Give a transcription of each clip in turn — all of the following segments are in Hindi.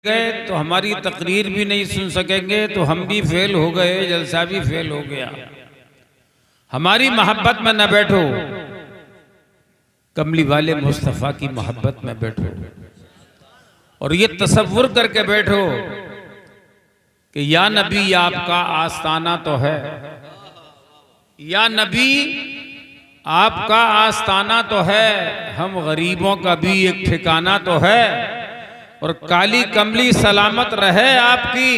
गए तो हमारी तकरीर भी नहीं सुन सकेंगे, तो हम भी फेल हो गए, जलसा भी फेल हो गया। हमारी मोहब्बत में न बैठो, कमली वाले मुस्तफ़ा की मोहब्बत में बैठो और ये तसव्वुर करके बैठो कि या नबी आपका आस्ताना तो है, या नबी आपका आस्ताना तो है, हम गरीबों का भी एक ठिकाना तो है, और काली कमली सलामत रहे आपकी,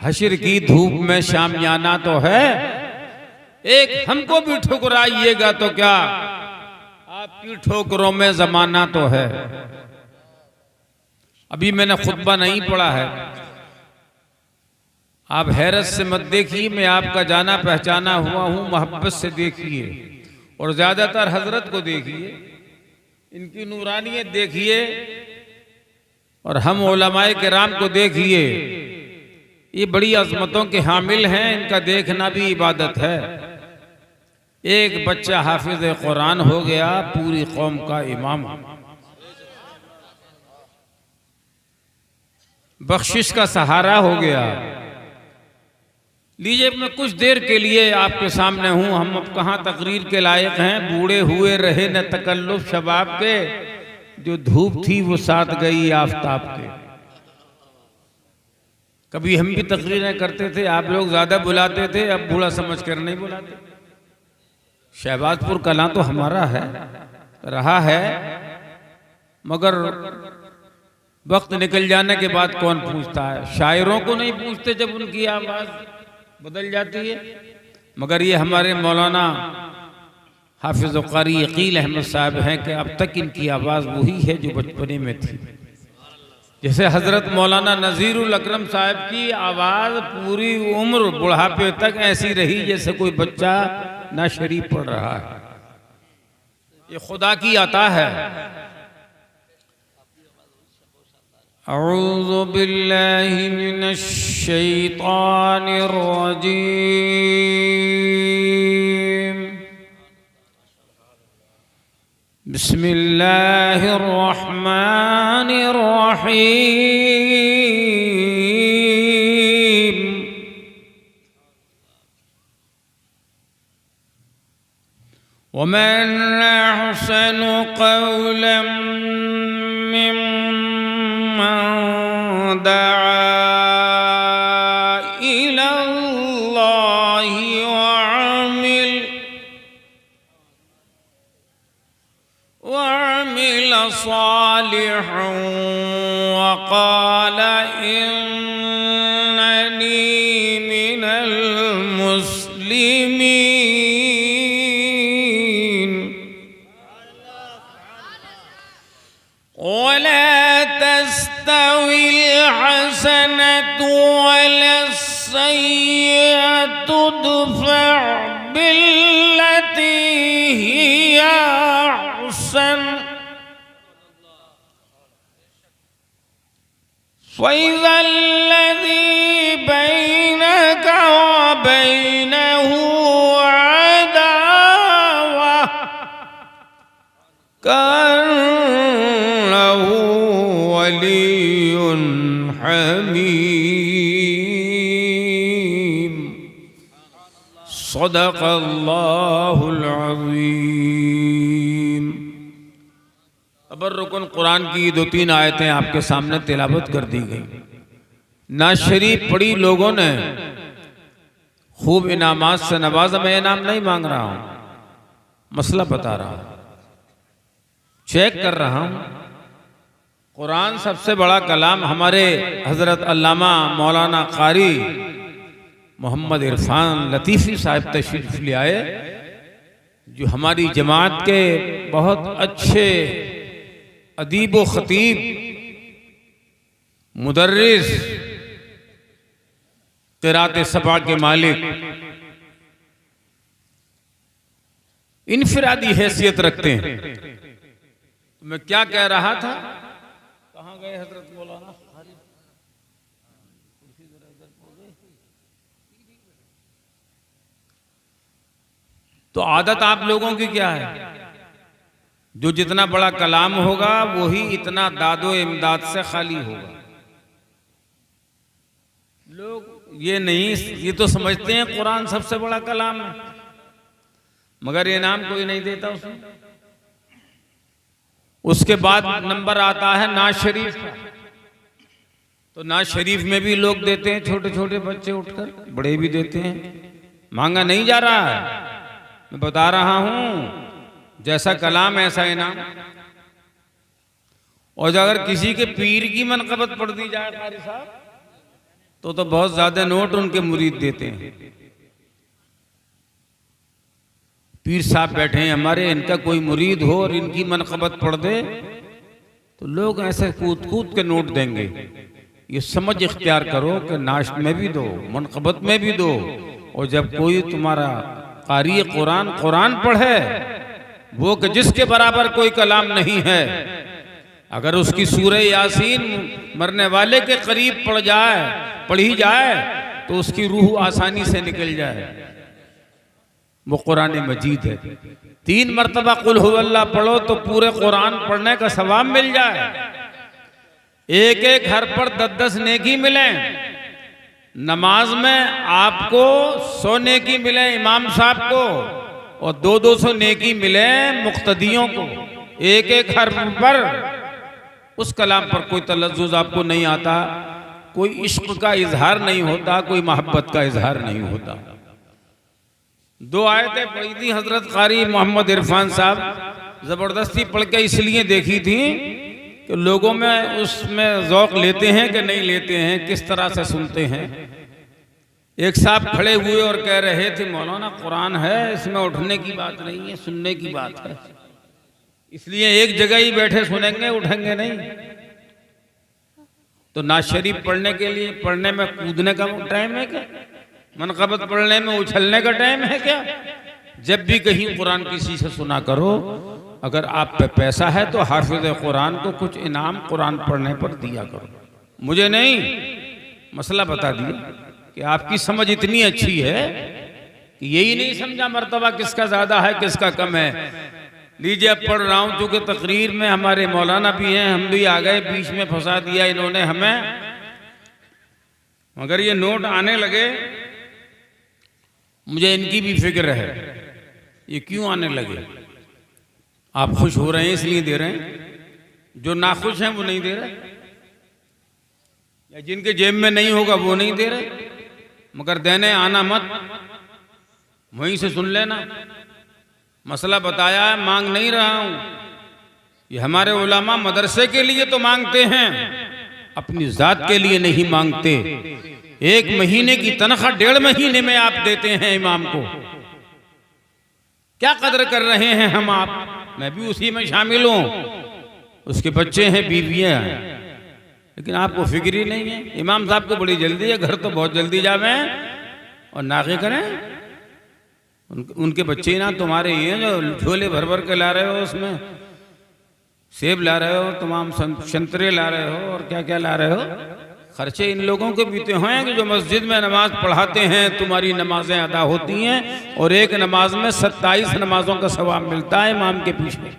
हश्र की धूप में शामियाना तो है। एक हमको भी ठुकराइएगा तो क्या, आपकी ठोकरों में जमाना तो है। अभी मैंने खुतबा नहीं पढ़ा है, आप हैरत से मत देखिए, मैं आपका जाना पहचाना हुआ हूं, मोहब्बत से देखिए और ज्यादातर हजरत को देखिए, इनकी नूरानियत देखिए और हम उलमाए किराम को देखिए, ये बड़ी अजमतों के हामिल हैं, इनका देखना भी इबादत है। एक बच्चा हाफिज कुरान हो गया, पूरी कौम का इमाम, बख्शिश का सहारा हो गया। लीजिए, मैं कुछ देर के लिए आपके सामने हूं, हम अब कहां तकरीर के लायक हैं। बूढ़े हुए रहे न तकल्लुफ शबाब के, जो धूप थी वो साथ गई आफताब के। कभी हम भी तकरीरें करते थे, आप लोग ज्यादा बुलाते थे, अब बूढ़ा समझ कर नहीं बुलाते। शहबाजपुर कलां तो हमारा है, रहा है, मगर वक्त निकल जाने के बाद कौन पूछता है। शायरों को नहीं पूछते जब उनकी आवाज बदल जाती है, मगर ये हमारे मौलाना हाफिज कारी अकील अहमद साहब हैं कि अब तक इनकी आवाज़ वही है जो बचपने में थी। जैसे हजरत मौलाना नज़ीरुल अकरम साहब की आवाज़ पूरी उम्र बुढ़ापे तक ऐसी रही जैसे कोई बच्चा ना शरीफ पढ़ रहा है। ये खुदा की अता है। अऊज़ु बिल्लाहि मिनश शैतानिर रजीम, बिस्मिल्लाहिर रहमानिर रहीम। वमन अहसनु क़ौलन मिम्मन दआ इलल्लाहि वअमिल सालिहन वक़ाल इन्ननी मिनल मुस्लिमीन। वला तस्तविल हसनतु वलस्सय्यिअतु इदफ़अ बिल्लती हिया अहसन फ़इज़ल्लज़ी बैनक व बैनहु अदावह कअन्नहु वलियुन हमीम। सदक़ल्लाहुल अज़ीम। तबर्रुकन कुरान की दो तीन आयतें आपके सामने तिलावत कर दी गई। ना शरीफ पढ़ी लोगों ने, खूब इनामात से नवाजा। मैं इनाम नहीं मांग रहा हूं, मसला बता रहा हूं, चेक कर रहा हूं। कुरान सबसे बड़ा कलाम हमारे हजरत अल्लामा मौलाना कारी मोहम्मद इरफान लतीफ़ी साहब तशरीफ ले आए, जो हमारी जमात के बहुत अच्छे अदीब व खतीब, मुदर्रिस, क़िरात सबा के मालिक, इनफिरादी हैसियत रखते हैं। तो मैं क्या कह रहा था, कहाँ गए हजरत मौलाना? तो आदत आप लोगों की क्या है, जो जितना बड़ा कलाम होगा वही इतना दादो इमदाद से खाली होगा। लोग ये तो समझते हैं कुरान सबसे बड़ा कलाम है, मगर ये नाम कोई नहीं देता उसमें। उसके बाद नंबर आता है नाज शरीफ का। तो नाज शरीफ में भी लोग देते हैं, छोटे छोटे बच्चे उठकर, बड़े भी देते हैं। मांगा नहीं जा रहा है, मैं बता रहा हूं जैसा कलाम ऐसा इनाम। और अगर किसी के पीर की मनक़बत पढ़ दी जाए कारी साहब, तो बहुत ज्यादा नोट उनके मुरीद देते हैं। पीर साहब बैठे हैं हमारे, इनका कोई मुरीद हो और इनकी मनक़बत पढ़ दे तो लोग ऐसे कूद कूद के नोट देंगे। ये समझ इख्तियार करो कि नाश में भी दो, मनक़बत में भी दो। और जब कोई तुम्हारा कारी कुरान कुरान पढ़े, वो कि जिसके बराबर कोई कलाम नहीं है, अगर उसकी सूरह यासीन मरने वाले के करीब पढ़ी जाए तो उसकी रूह आसानी से निकल जाए। वो कुरान मजीद है। 3 मरतबा कुल हुवल्लाह पढ़ो तो पूरे कुरान पढ़ने का सवाब मिल जाए। एक एक हर पर 10-10 नेकी मिले। नमाज में आपको 100 नेकी मिले इमाम साहब को, और 200 नेकी मिले मुक्तदियों को। एक एक हर पर, उस कलाम पर कोई तलज्जुज आपको नहीं आता, कोई इश्क का इजहार नहीं होता, कोई मोहब्बत का इजहार नहीं होता। 2 आयतें पढ़ी थी हजरत कारी मोहम्मद इरफान साहब, जबरदस्ती पढ़ के इसलिए देखी थी कि लोगों में उसमें ज़ौक़ लेते हैं कि नहीं लेते हैं, किस तरह से सुनते हैं। एक साहब खड़े हुए और कह रहे थे, मौलाना कुरान है, इसमें उठने की बात नहीं है, सुनने की बात है, इसलिए एक जगह ही बैठे सुनेंगे, उठेंगे नहीं। तो नाज शरीफ पढ़ने के लिए पढ़ने में कूदने का टाइम है क्या? मनक़बत पढ़ने में उछलने का टाइम है क्या? जब भी कहीं कुरान किसी से सुना करो, अगर आप पे पैसा है तो हाफिज़ कुरान को कुछ इनाम कुरान पढ़ने पर दिया करो। मुझे नहीं, मसला बता दिया कि आपकी समझ इतनी अच्छी है कि यही नहीं समझा मर्तबा किसका ज़्यादा है किसका कम है। लीजिए अब पढ़ रहा हूँ, चूँकि तकरीर में हमारे मौलाना भी हैं, हम भी आ गए, बीच में फंसा दिया इन्होंने हमें। मगर ये नोट आने लगे, मुझे इनकी भी फिक्र है, ये क्यों आने लगे। आप खुश हो रहे हैं इसलिए दे रहे हैं, जो नाखुश हैं वो नहीं दे रहे, या जिनके जेब में नहीं होगा वो नहीं दे रहे। मगर देने आना मत, वहीं से सुन लेना। मसला बताया है, मांग नहीं रहा हूं। ये हमारे उलमा मदरसे के लिए तो मांगते हैं, अपनी जात के लिए नहीं मांगते। 1 महीने की तनख्वाह 1.5 महीने में आप देते हैं इमाम को। क्या कदर कर रहे हैं हम आप? मैं भी उसी में शामिल हूं। उसके बच्चे हैं, बीवियां हैं, लेकिन आपको फिक्र ही नहीं है। इमाम साहब को बड़ी जल्दी है, घर तो बहुत जल्दी जावे और नागे करें। उनके बच्चे ही ना तुम्हारे ही हैं, जो झोले भर भर के ला रहे हो, उसमें सेब ला रहे हो, तमाम संतरे ला रहे हो, और क्या क्या ला रहे हो। खर्चे इन लोगों के बीते हैं कि जो मस्जिद में नमाज पढ़ाते हैं, तुम्हारी नमाजें अदा होती हैं, और एक नमाज में 27 नमाजों का सवाब मिलता है इमाम के पीछे।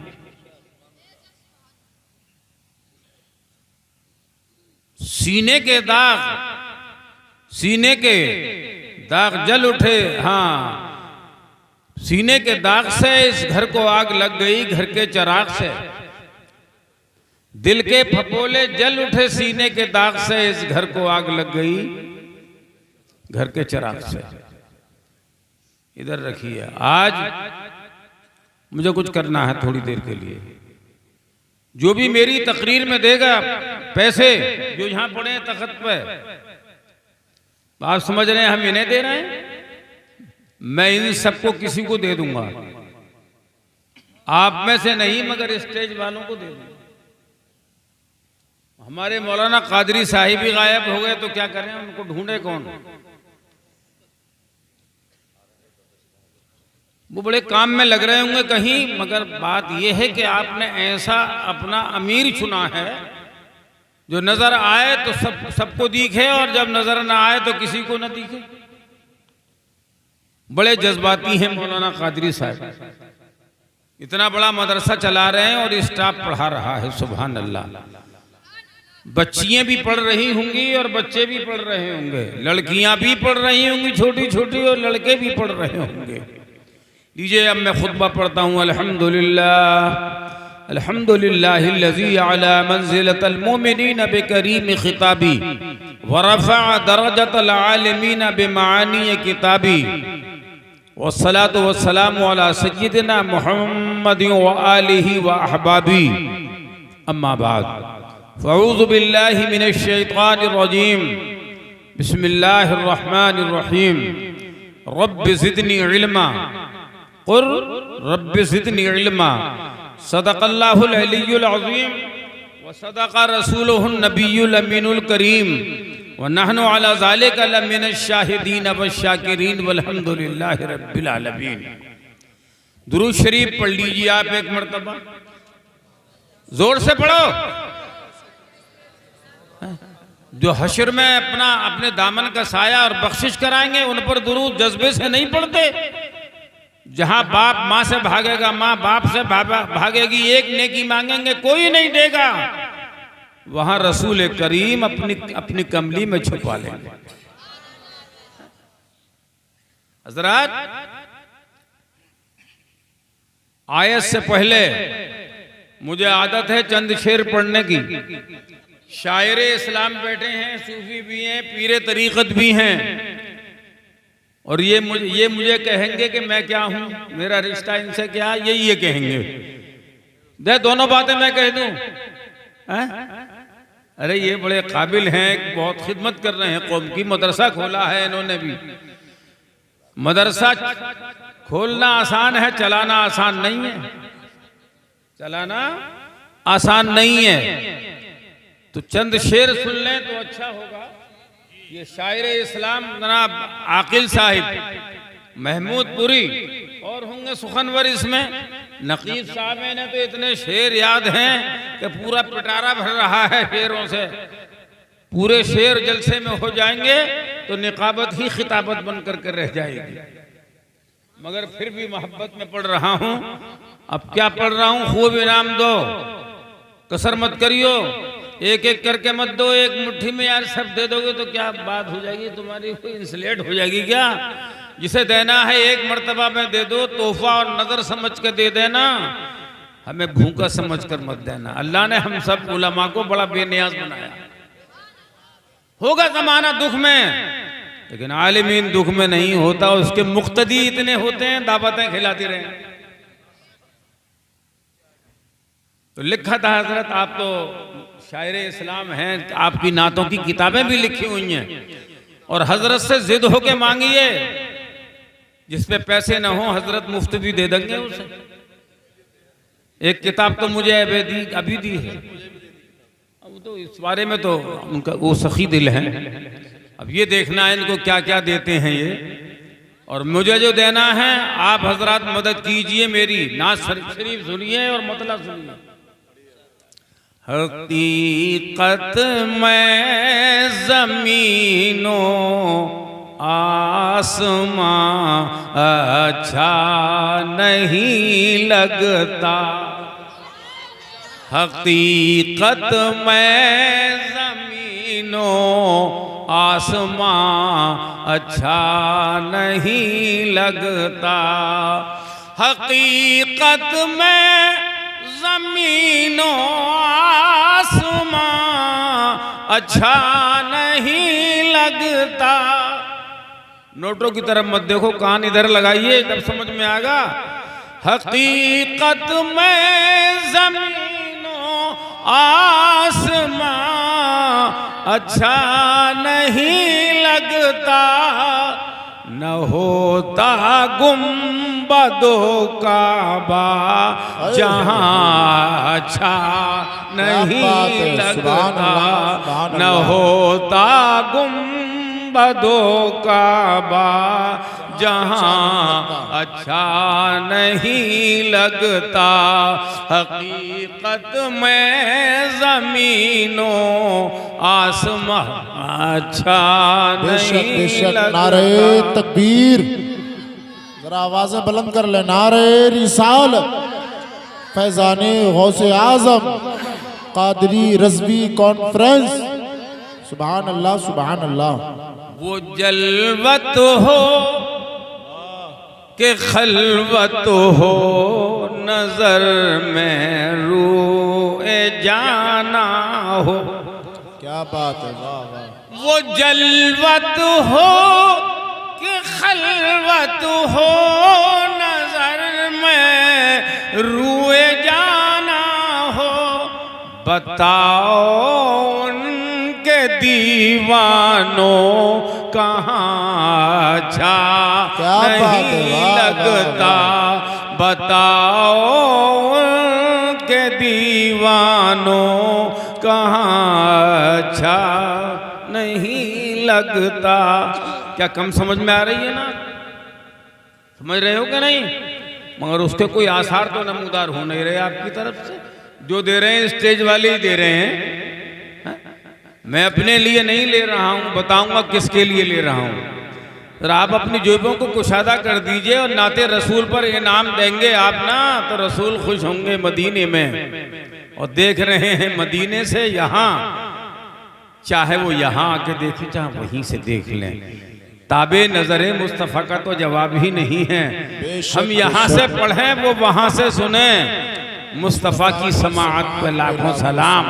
सीने के दाग जल उठे। हाँ, सीने के दाग से इस घर को आग लग गई, घर के चिराग से। दिल के फपोले जल उठे, सीने के दाग से इस घर को आग लग गई, घर के चिराग से। इधर रखिए, आज मुझे कुछ करना है थोड़ी देर के लिए। जो भी मेरी तकरीर में देगा पैसे, जो यहां पड़े हैं तख्त पे, आप समझ रहे हैं हम इन्हें दे रहे हैं? मैं इन सबको किसी को दे दूंगा, आप में से नहीं, मगर स्टेज वालों को दे दूंगा। हमारे मौलाना कादरी साहिब भी गायब हो गए तो क्या करें, उनको ढूंढे कौन? वो बड़े काम में लग रहे होंगे कहीं। मगर बात यह है कि आपने ऐसा अपना अमीर चुना है जो नजर आए तो सबको दिखे, और जब नजर ना आए तो किसी को ना दिखे। बड़े जज्बाती हैं मौलाना कादरी साहब। इतना बड़ा मदरसा चला रहे हैं और स्टाफ पढ़ा रहा है, सुभान अल्लाह। बच्चियां भी पढ़ रही होंगी और बच्चे भी पढ़ रहे होंगे, लड़कियां भी पढ़ रही होंगी छोटी छोटी और लड़के भी पढ़ रहे होंगे। लीजिए अब मैं खुतबा पढ़ता हूँ। अल्हम्दुलिल्लाह अल्हम्दुलिल्लाहिल्लज़ी अला मंज़िलतिल मुमिनीन बिकरीम खिताबी व रफ़अ दरजतल आलिमीन बिमानी किताबी वस्सलातु वस्सलामु अला सय्यिदिना मुहम्मदिन व आलिहि व अहबाबी अम्मा बाद फ़अऊज़ु बिल्लाहि मिनश शैतानिर रजीम बिस्मिल्लाहिर रहमानिर रहीम रब्बि ज़िदनी इल्मा क़ुल रब्बि ज़िदनी इल्मा सदक़ल्लाहुल अलियुल अज़ीम व सदक़ रसूलुहुन नबियुल अमीनुल करीम व नहनु अला ज़ालिका लमिनश शाहिदीन वश्शाकिरीन वल्हम्दुलिल्लाहि रब्बिल आलमीन। दुरूद शरीफ पढ़ लीजिए आप एक मरतबा, जोर से पढ़ो। जो हश्र में अपने दामन का साया और बख्शिश कराएंगे उन पर दुरूद जज्बे से नहीं पढ़ते। जहां बाप माँ से भागेगा, माँ बाप से भागेगी, एक नेकी मांगेंगे कोई नहीं देगा, वहां रसूल करीम अपनी कमली में छुपा लेंगे। हजरात, आयत से पहले मुझे आदत है चंद शेर पढ़ने की। शायर इस्लाम बैठे हैं, सूफी भी हैं, पीरे तरीक़त भी हैं, और ये मुझे कहेंगे कि मैं क्या हूं, मेरा रिश्ता इनसे क्या, ये कहेंगे। दे दोनों बातें मैं कह दूं? अरे ये बड़े काबिल हैं, बहुत खिदमत कर रहे हैं कौम की। मदरसा खोला है इन्होंने भी। मदरसा खोलना आसान है, चलाना आसान नहीं है। चलाना आसान नहीं है। तो चंद शेर सुन लें तो अच्छा होगा। ये शायर इस्लाम जनाब आकिल साहिब महमूदपुरी और होंगे सुखनवर, इसमें नकीब साहब ने तो इतने शेर याद हैं कि पूरा पिटारा भर रहा है शेरों से। पूरे शेर जलसे में हो जाएंगे तो निकाबत ही खिताबत बन कर रह जाएगी। मगर फिर भी मोहब्बत में पढ़ रहा हूं। अब क्या पढ़ रहा हूं? खूब इनाम दो, कसर मत करियो, एक एक करके मत दो। एक मुट्ठी में यार सब दे दोगे तो क्या बात हो जाएगी तुम्हारी, कोई इंसलेट हो जाएगी क्या? जिसे देना है एक मर्तबा में दे दो, तोहफा और नजर समझ के दे देना, हमें भूखा समझ कर मत देना। अल्लाह ने हम सब उलमा को बड़ा बेनियाज बनाया। होगा जमाना दुख में, लेकिन आलिमीन दुख में नहीं होता, उसके मुक्तदी इतने होते हैं, दावतें खिलाती रहे। तो लिखा था हजरत, आप तो शायर इस्लाम हैं, आपकी नातों की किताबें भी लिखी हुई हैं, और हजरत से जिद होके मांगिए, जिस पे पैसे ना हो हजरत मुफ्त भी दे देंगे उसे। एक किताब तो मुझे अभी दी है, अब तो इस बारे में तो उनका वो सखी दिल है। अब ये देखना है इनको क्या क्या देते हैं ये, और मुझे जो देना है आप हजरत मदद कीजिए मेरी। नाज़ शरीफ सुनिए और मतलब सुनिए। हकीकत में ज़मीनों आसमां अच्छा नहीं लगता, हकीकत में ज़मीनों आसमां अच्छा नहीं लगता, हकीकत में ज़मीनों आसमां अच्छा नहीं लगता। नोटों की तरफ मत देखो, कान इधर लगाइए तब समझ में आएगा। हकीकत में ज़मीनों आसमां अच्छा नहीं लगता, न होता गुंबदों का बा जहां अच्छा नहीं लगता, न होता गुंबदों का बा जहां अच्छा नहीं लगता, हकीकत में ज़मीनों आसमां अच्छा नहीं लगता। नारे तकबीर, जरा आवाज़ें बुलंद कर ले। नारे रिसालत, फैज़ाने गौसे आज़म कादरी रज़वी कॉन्फ्रेंस। सुभान अल्लाह सुभान अल्लाह। वो जलवत हो कि खलवत हो, नजर में रूए जाना हो। क्या बात है, वाह वाह। वो जलवत हो कि खलवत हो, नजर में रूए जाना हो। बताओ उनके दीवानों कहाँ अच्छा नहीं लगता। बताओ उनके दीवानों कहाँ अच्छा नहीं लगता। क्या कम समझ में आ रही है ना? समझ रहे हो कि नहीं? मगर उसके कोई आसार तो नमूदार हो नहीं रहे आपकी तरफ से। जो दे रहे हैं स्टेज वाले ही दे रहे हैं। हा? मैं अपने लिए नहीं ले रहा हूं, बताऊंगा किसके लिए ले रहा हूं। तो आप अपनी जेबों को कुशादा कर दीजिए और नाते रसूल पर इनाम देंगे आप ना, तो रसूल खुश होंगे मदीने में। और देख रहे हैं मदीने से यहाँ, चाहे वो यहाँ आके देखें चाहे वहीं से देख लें, ताबे नजरे मुस्तफ़ा का तो जवाब ही नहीं है। हम यहाँ से पढ़ें वो वहाँ से सुने, मुस्तफ़ा की समाअत पे लाखों सलाम।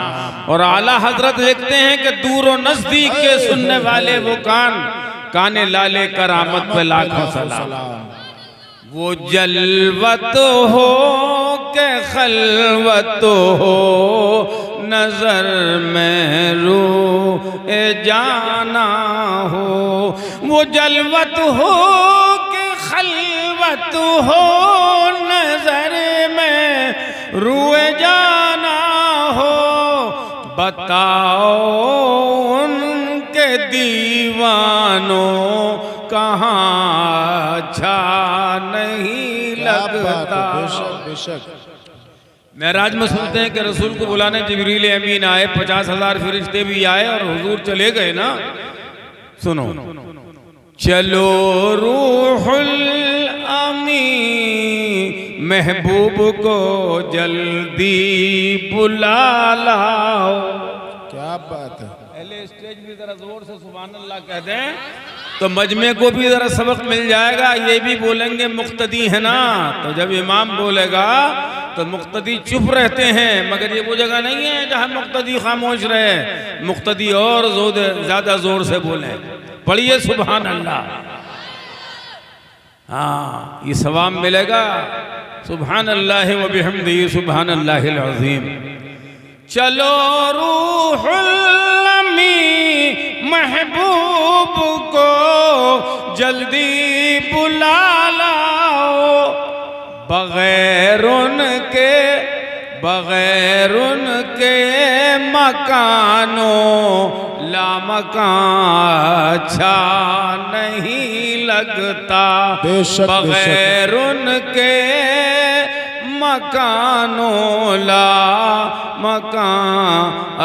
और आला हजरत लिखते हैं कि दूर और नजदीक के सुनने वाले वो काने लाले करामत पे लाखों सलाम। वो जलवत हो के खलवत हो, नजर में रूए जाना हो। वो जलवत हो के खलवत हो, नजर में रूए जाना हो। बताओ उनके दीवानों कहाँ अच्छा नहीं लगता। बेशक मेराज में सुनते हैं कि रसूल को बुलाने जिब्रील अमीन आए, 50,000 फरिश्ते भी आए और हुजूर चले गए ना। सुनो, चलो रूहुल अमीन महबूब को जल्दी बुला लाओ। क्या बात है। पहले स्टेज भी जरा जोर से सुभान अल्लाह कह दें तो मजमे को भी जरा सबक मिल जाएगा। ये भी बोलेंगे मुक्तदी है ना, तो जब इमाम बोलेगा तो मुक्तदी चुप रहते हैं। मगर ये वो जगह नहीं है जहां मुक्तदी खामोश रहे। मुक्तदी और ज्यादा जोर से बोले। पढ़िए सुभान अल्लाह। हाँ, ये सवाब मिलेगा। सुभान अल्लाह व बिहम्दिही सुभान अल्लाहिल अज़ीम। चलो रूहुल अमीन महबूब को जल्दी बुला लाओ। बगैर उनके मकानो लामकान अच्छा नहीं लगता। बगैर उनके मकानो लामकान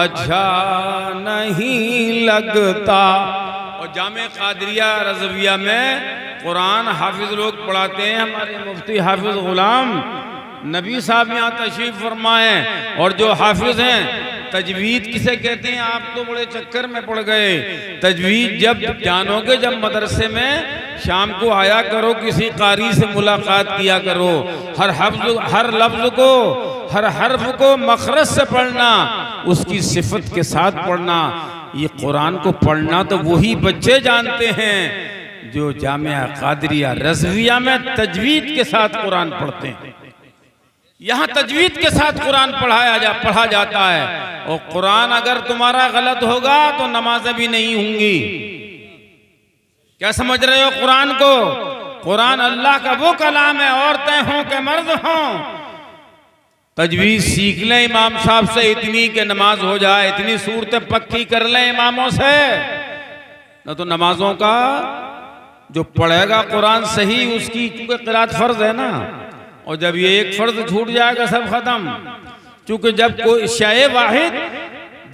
अच्छा नहीं लगता। और जामे कादरिया रज़विया में कुरान हाफिज लोग पढ़ाते हैं। हमारे मुफ्ती हाफिज गुलाम नबी साहब यहाँ तशरीफ फरमाए। और जो हाफिज हैं, तजवीद किसे कहते हैं आप तो बड़े चक्कर में पड़ गए। तजवीद जब जानोगे, जब मदरसे में शाम को आया करो, किसी कारी से मुलाकात किया करो, हर लफ्ज को, हर हर्फ को मखरज से पढ़ना, उसकी सिफत के साथ पढ़ना। ये कुरान को पढ़ना तो वही बच्चे जानते हैं जो जामिया कादरिया रज़विया में तजवीद के साथ कुरान पढ़ते हैं। यहाँ तजवीद के साथ कुरान पढ़ा जाता है। और कुरान अगर तुम्हारा गलत होगा तो नमाजें भी नहीं होंगी। क्या समझ रहे हो कुरान को? कुरान अल्लाह का वो कलाम है, औरतें हों के मर्द हों। तजवीद सीख लें इमाम साहब से, इतनी के नमाज हो जाए, इतनी सूरतें पक्की कर लें इमामों से, न तो नमाजों का जो पढ़ेगा कुरान सही, उसकी क्योंकि क़िराअत फर्ज है ना। और जब ये एक फर्ज छूट जाएगा सब खत्म। क्योंकि जब कोई शय वाहिद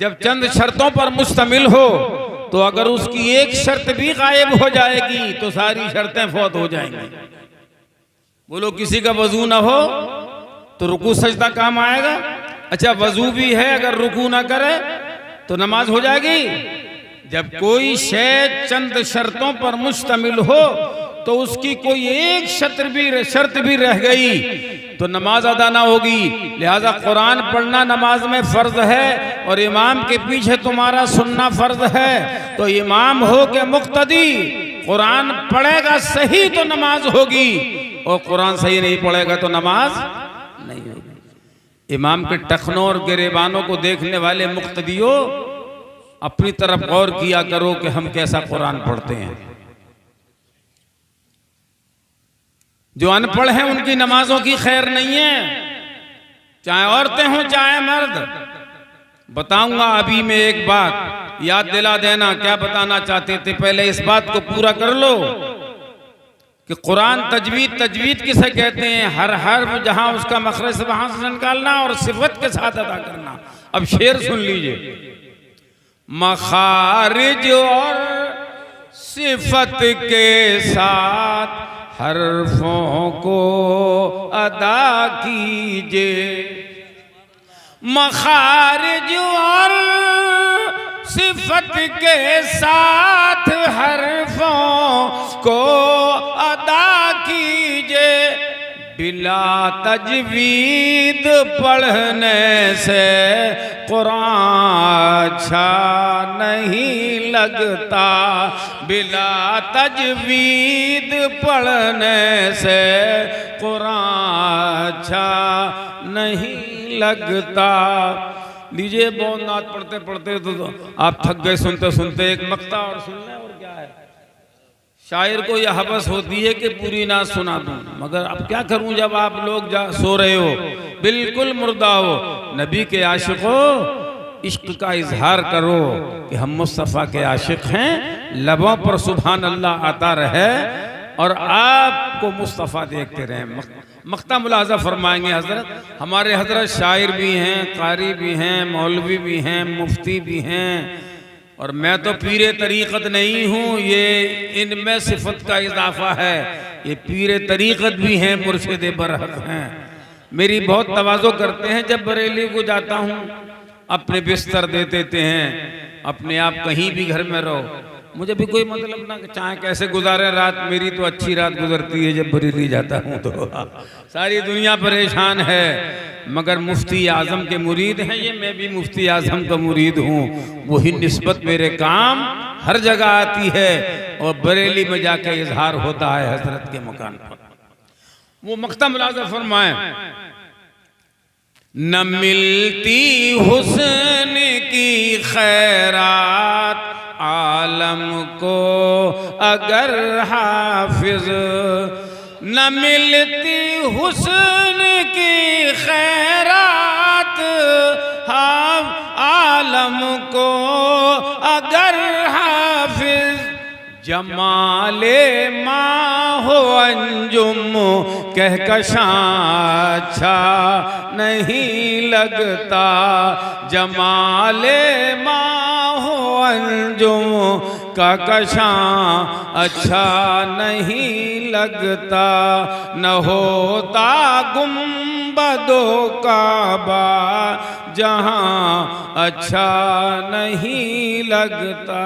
जब चंद शर्तों पर मुश्तमिल हो, तो अगर उसकी एक शर्त भी गायब हो जाएगी तो सारी शर्तें फौत हो जाएंगी। बोलो, किसी का वजू ना हो तो रुकू सजदा काम आएगा? अच्छा वजू भी है, अगर रुकू ना करे तो नमाज हो जाएगी? जब कोई शय चंद शर्तों पर मुश्तमिल हो तो उसकी कोई एक शर्त भी रह गई तो नमाज अदा ना होगी। लिहाजा कुरान पढ़ना नमाज में फर्ज है और इमाम के पीछे तुम्हारा सुनना फर्ज है। तो इमाम हो के मुक्तदी कुरान पढ़ेगा सही तो नमाज होगी, और कुरान सही नहीं पढ़ेगा तो नमाज नहीं होगी। इमाम के टखनों और गिरेबानों को देखने वाले मुक्तदियों, अपनी तरफ गौर किया करो कि हम कैसा कुरान पढ़ते हैं। जो अनपढ़ हैं उनकी नमाजों की खैर नहीं है, चाहे औरतें हों चाहे मर्द। बताऊंगा अभी मैं एक बात, याद दिला देना क्या बताना चाहते थे। पहले इस बात को पूरा कर लो कि कुरान तजवीद किसे कहते हैं। हर हर्फ जहां उसका मखरज से वहां से निकालना और सिफत के साथ अदा करना। अब शेर सुन लीजिए, मखारिज और सिफत के साथ हर्फों को अदा कीजिए। मखारिज और सिफत के साथ हर्फों को अदा कीजिए। बिला तजवीद पढ़ने से कुरान अच्छा नहीं लगता। बिला तजवीद पढ़ने से कुरान अच्छा नहीं लगता। लीजिए बहुत नात पढ़ते पढ़ते तो आप थक गए सुनते सुनते, एक मक्ता और सुन लें और क्या है। शायर को यह हवस होती है कि पूरी नात सुना दूं, मगर अब क्या करूं जब आप लोग सो रहे हो, बिल्कुल मुर्दा हो। नबी के आशिक हो, इश्क का इजहार करो कि हम मुस्तफ़ा के आशिक हैं। लबों पर सुभान अल्लाह आता रहे और आपको मुस्तफ़ा देखते रहें। मक्ता मुलाजा फरमाएंगे हजरत। हमारे हजरत शायर भी हैं, कारी भी हैं, मौलवी भी हैं, मुफ्ती भी हैं, और मैं तो पीरे तरीक़त नहीं हूँ। ये इनमें सिफत का इजाफा है। ये पीरे तरीक़त भी हैं, मुर्शिद बरहक हैं। मेरी बहुत तवाज़ो करते हैं। जब बरेली को जाता हूँ अपने बिस्तर दे देते हैं, अपने आप कहीं भी घर में रहो, मुझे भी कोई मतलब ना चाहे कैसे गुजारे रात। मेरी तो अच्छी रात गुजरती है जब बरेली जाता हूँ तो सारी दुनिया परेशान है, मगर मुफ्ती आजम के मुरीद हैं ये। मैं भी मुफ्ती आजम का मुरीद हूँ। वही निस्बत मेरे काम हर जगह आती है और बरेली में जाकर इजहार होता है हजरत के मकान पर। वो मक्ता मुलाजा फरमाए, न मिलती हुस्न की खैरात आलम को अगर हाफिज। न मिलती हुस्न की खैरात आलम को अगर हाफिज। जमाले माँ हो अंजुम कहकशां अच्छा नहीं लगता। जमाले माँ हो अंजुम कहकशां अच्छा नहीं लगता। न होता गुंबदो काबा जहाँ अच्छा नहीं लगता।